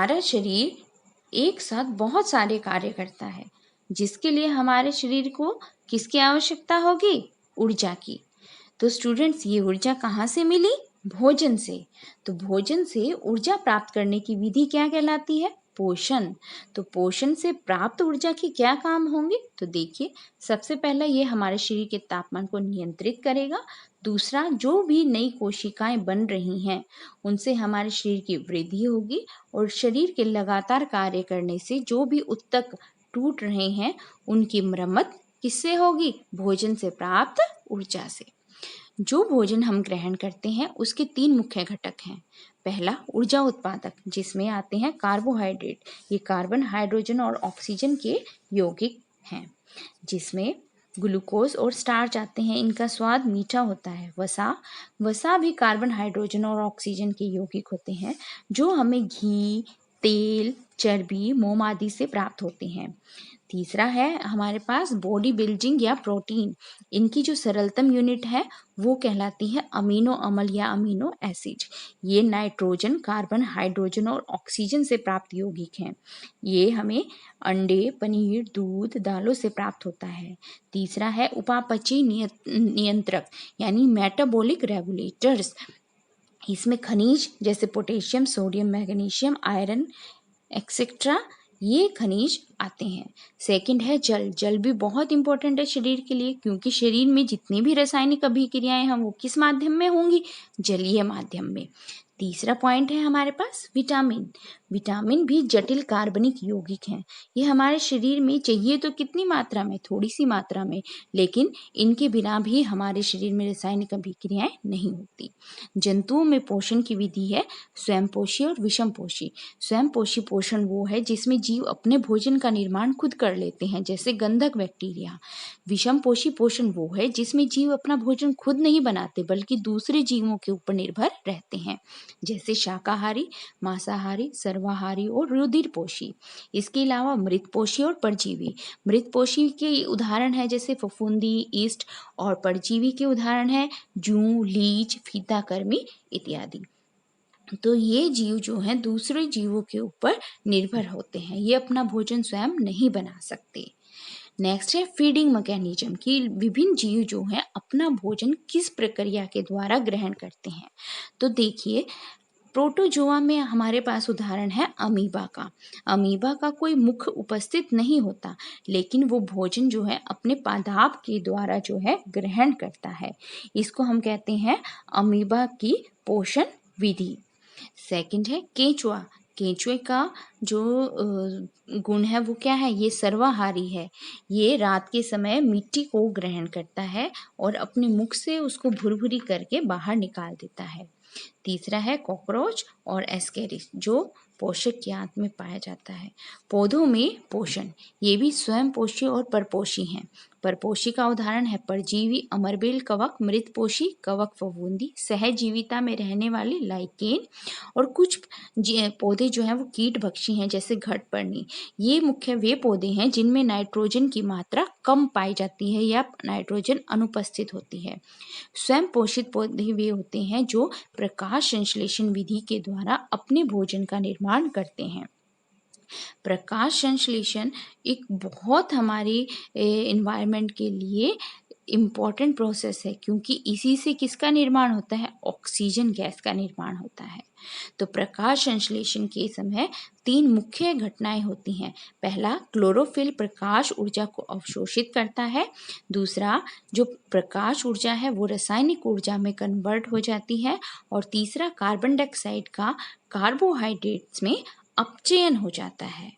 हमारा शरीर एक साथ बहुत सारे कार्य करता है, जिसके लिए हमारे शरीर को किसकी आवश्यकता होगी? ऊर्जा की। तो स्टूडेंट्स, ये ऊर्जा कहाँ से मिली? भोजन से। तो भोजन से ऊर्जा प्राप्त करने की विधि क्या कहलाती है? पोषण। तो पोषण से प्राप्त ऊर्जा के क्या काम होंगे? तो देखिए, सबसे पहला ये हमारे शरीर के तापमान को नियंत्रित करेगा। दूसरा, जो भी नई कोशिकाएं बन रही हैं उनसे हमारे शरीर की वृद्धि होगी और शरीर के लगातार कार्य करने से जो भी ऊतक टूट रहे हैं उनकी मरम्मत किससे होगी? भोजन से प्राप्त ऊर्जा से। जो भोजन हम ग्रहण करते हैं उसके 3 मुख्य घटक हैं। पहला, ऊर्जा उत्पादक, जिसमें आते हैं कार्बोहाइड्रेट। ये कार्बन, हाइड्रोजन और ऑक्सीजन के यौगिक हैं, जिसमें ग्लूकोज और स्टार्च आते हैं। इनका स्वाद मीठा होता है। वसा भी कार्बन, हाइड्रोजन और ऑक्सीजन के यौगिक होते हैं, जो हमें घी, तेल, चर्बी, मोम आदि से प्राप्त होते हैं। तीसरा है हमारे पास बॉडी बिल्डिंग या प्रोटीन। इनकी जो सरलतम यूनिट है वो कहलाती है अमीनो अम्ल या अमीनो एसिड। ये नाइट्रोजन, कार्बन, हाइड्रोजन और ऑक्सीजन से प्राप्त यौगिक हैं। ये हमें अंडे, पनीर, दूध, दालों से प्राप्त होता है। तीसरा है उपापचय नियंत्रक यानी मेटाबॉलिक रेगुलेटर्स। इसमें खनिज जैसे potassium, sodium, magnesium, iron etcetera ये खनिज आते हैं। सेकंड है जल। जल भी बहुत इंपॉर्टेंट है शरीर के लिए, क्योंकि शरीर में जितनी भी रासायनिक अभिक्रियाएं हैं वो किस माध्यम में होंगी? जलीय माध्यम में। तीसरा पॉइंट है हमारे पास विटामिन। विटामिन भी जटिल कार्बनिक यौगिक हैं। ये हमारे शरीर में चाहिए तो कितनी मात्रा में? थोड़ी सी मात्रा में, लेकिन इनके बिना भी हमारे शरीर में रासायनिक अभिक्रियाएं नहीं होती। जंतुओं में पोषण की विधि है स्वयंपोषी और विषमपोषी। स्वयंपोषी पोषण वो है जिसमें जीव अपने भोजन का निर्माण खुद कर लेते हैं, जैसे गंधक बैक्टीरिया। विषमपोषी पोषण वो है जिसमें जीव अपना भोजन खुद नहीं बनाते, बल्कि दूसरे जीवों के ऊपर निर्भर रहते हैं, जैसे शाकाहारी, मांसाहारी, सर्वाहारी और रुधिरपोषी। इसके अलावा मृतपोषी और परजीवी। मृतपोषी के उदाहरण है जैसे फफूंदी, ईस्ट, और परजीवी के उदाहरण है जूं, लीच, फीताकृमि इत्यादि। तो ये जीव जो हैं दूसरे जीवों के ऊपर निर्भर होते हैं, ये अपना भोजन स्वयं नहीं बना सकते। नेक्स्ट है फीडिंग मैकेनिज्म कि विभिन्न जीव जो हैं अपना भोजन किस प्रक्रिया के द्वारा ग्रहण करते हैं। तो देखिए, प्रोटोजोआ में हमारे पास उदाहरण है अमीबा का। अमीबा का कोई मुख उपस्थित नहीं होता, लेकिन वो भोजन जो है अपने पादाप के द्वारा जो है ग्रहण करता है। इसको हम कहते हैं अमीबा की पोषण विधि। सेकंड है केंचुआ। केंचुए का जो गुण है वो क्या है? ये सर्वाहारी है। ये रात के समय मिट्टी को ग्रहण करता है और अपने मुख से उसको भुरभुरी करके बाहर निकाल देता है। तीसरा है कॉकरोच और एस्केरिस, जो पोषक के आंत में पाया जाता है। पौधों में पोषण, ये भी स्वयं पोषी और परपोषी हैं। परपोषी का उदाहरण है परजीवी, अमरबेल कवक, मृतपोषी कवक फफूंदी, सहजीविता में रहने वाले लाइकेन, और कुछ पौधे जो हैं वो कीट भक्षी हैं जैसे घटपर्णी। ये मुख्य वे पौधे हैं जिनमें नाइट्रोजन की मात्रा कम पाई जाती है या नाइट्रोजन अनुपस्थित होती है। स्वयं पोषित पौधे वे होते हैं जो प्रकाश संश्लेषण विधि के द्वारा अपने भोजन का निर्माण करते हैं। प्रकाश संश्लेषण एक बहुत हमारी एनवायरनमेंट के लिए इम्पॉर्टेंट प्रोसेस है, क्योंकि इसी से किसका निर्माण होता है? ऑक्सीजन गैस का निर्माण होता है। तो प्रकाश संश्लेषण के समय 3 मुख्य घटनाएं होती हैं। पहला, क्लोरोफिल प्रकाश ऊर्जा को अवशोषित करता है। दूसरा, जो प्रकाश ऊर्जा है वो रासायनिक ऊर्जा में कन्वर्ट हो जाती है। और तीसरा, कार्बन डाइऑक्साइड का कार्बोहाइड्रेट्स में अपचयन हो जाता है।